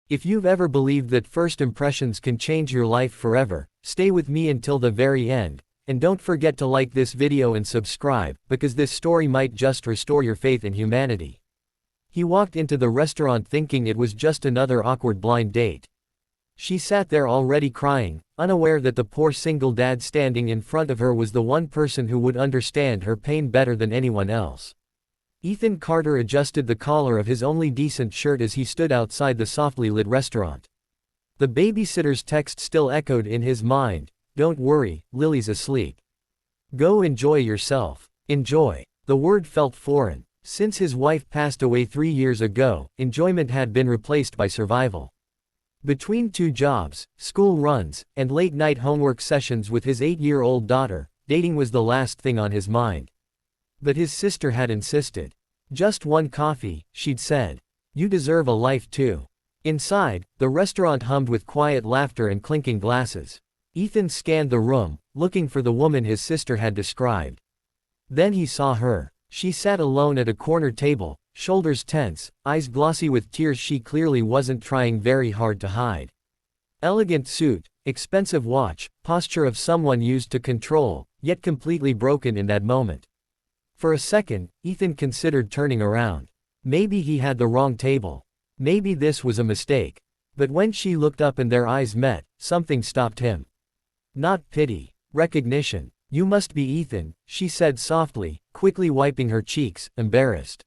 If you've ever believed that first impressions can change your life forever, stay with me until the very end, and don't forget to like this video and subscribe, because this story might just restore your faith in humanity. He walked into the restaurant thinking it was just another awkward blind date. She sat there already crying, unaware that the poor single dad standing in front of her was the one person who would understand her pain better than anyone else. Ethan Carter adjusted the collar of his only decent shirt as he stood outside the softly lit restaurant. The babysitter's text still echoed in his mind, "Don't worry, Lily's asleep. Go enjoy yourself." Enjoy. The word felt foreign. Since his wife passed away 3 years ago, enjoyment had been replaced by survival. Between 2 jobs, school runs, and late-night homework sessions with his 8-year-old daughter, dating was the last thing on his mind. But his sister had insisted. "Just one coffee," she'd said. "You deserve a life too." Inside, the restaurant hummed with quiet laughter and clinking glasses. Ethan scanned the room, looking for the woman his sister had described. Then he saw her. She sat alone at a corner table, shoulders tense, eyes glossy with tears she clearly wasn't trying very hard to hide. Elegant suit, expensive watch, posture of someone used to control, yet completely broken in that moment. For a second, Ethan considered turning around. Maybe he had the wrong table. Maybe this was a mistake. But when she looked up and their eyes met, something stopped him. Not pity. Recognition. "You must be Ethan," she said softly, quickly wiping her cheeks, embarrassed.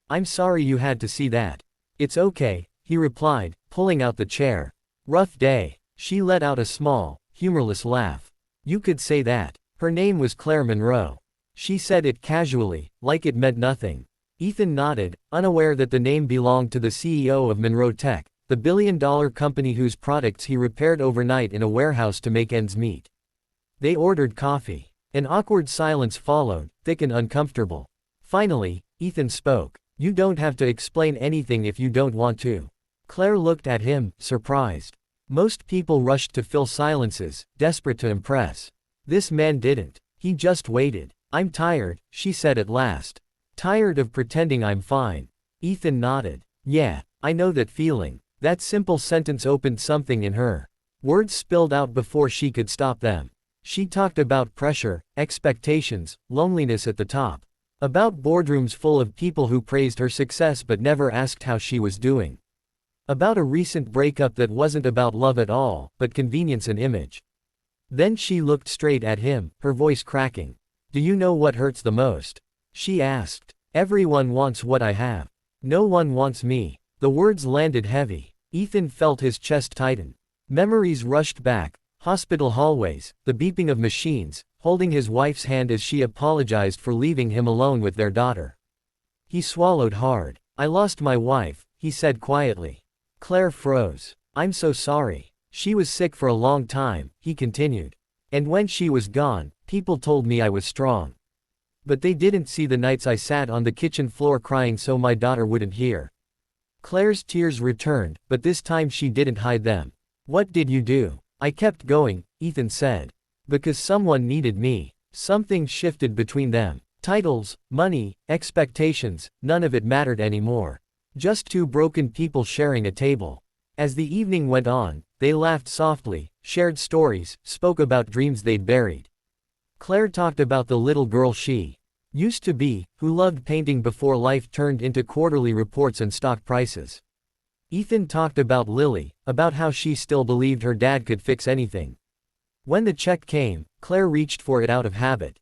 "I'm sorry you had to see that." "It's okay," he replied, pulling out the chair. "Rough day." She let out a small, humorless laugh. "You could say that." Her name was Claire Monroe. She said it casually, like it meant nothing. Ethan nodded, unaware that the name belonged to the CEO of Monroe Tech, the billion-dollar company whose products he repaired overnight in a warehouse to make ends meet. They ordered coffee. An awkward silence followed, thick and uncomfortable. Finally, Ethan spoke. "You don't have to explain anything if you don't want to." Claire looked at him, surprised. Most people rushed to fill silences, desperate to impress. This man didn't. He just waited. "I'm tired," she said at last. "Tired of pretending I'm fine." Ethan nodded. "Yeah, I know that feeling." That simple sentence opened something in her. Words spilled out before she could stop them. She talked about pressure, expectations, loneliness at the top. About boardrooms full of people who praised her success but never asked how she was doing. About a recent breakup that wasn't about love at all, but convenience and image. Then she looked straight at him, her voice cracking. "Do you know what hurts the most?" she asked. "Everyone wants what I have. No one wants me." The words landed heavy. Ethan felt his chest tighten. Memories rushed back. Hospital hallways, the beeping of machines, holding his wife's hand as she apologized for leaving him alone with their daughter. He swallowed hard. "I lost my wife," he said quietly. Claire froze. "I'm so sorry. She was sick for a long time," he continued. "And when she was gone, people told me I was strong. But they didn't see the nights I sat on the kitchen floor crying so my daughter wouldn't hear." Claire's tears returned, but this time she didn't hide them. "What did you do?" "I kept going," Ethan said. "Because someone needed me." Something shifted between them. Titles, money, expectations, none of it mattered anymore. Just 2 broken people sharing a table. As the evening went on, they laughed softly, shared stories, spoke about dreams they'd buried. Claire talked about the little girl she used to be, who loved painting before life turned into quarterly reports and stock prices. Ethan talked about Lily, about how she still believed her dad could fix anything. When the check came, Claire reached for it out of habit.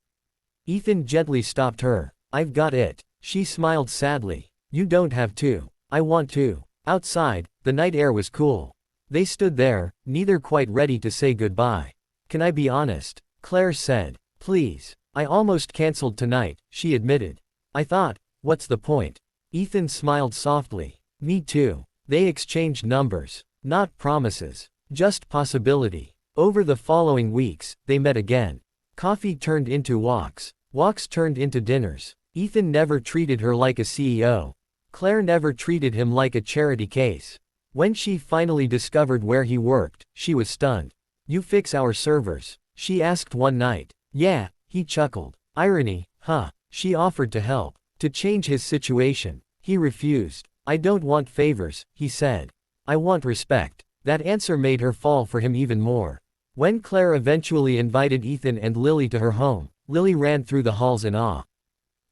Ethan gently stopped her. "I've got it." She smiled sadly. "You don't have to. I want to." Outside, the night air was cool. They stood there, neither quite ready to say goodbye. "Can I be honest?" Claire said. "Please. I almost canceled tonight," she admitted. "I thought, what's the point?" Ethan smiled softly. "Me too." They exchanged numbers. Not promises. Just possibility. Over the following weeks, they met again. Coffee turned into walks. Walks turned into dinners. Ethan never treated her like a CEO. Claire never treated him like a charity case. When she finally discovered where he worked, she was stunned. "You fix our servers?" she asked one night. "Yeah," he chuckled. "Irony, huh?" She offered to help, to change his situation. He refused. "I don't want favors," he said. I want respect. That answer made her fall for him even more. When Claire eventually invited Ethan and Lily to her home, Lily ran through the halls in awe.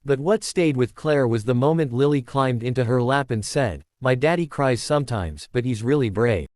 But what stayed with Claire was the moment Lily climbed into her lap and said, "My daddy cries sometimes, but he's really brave."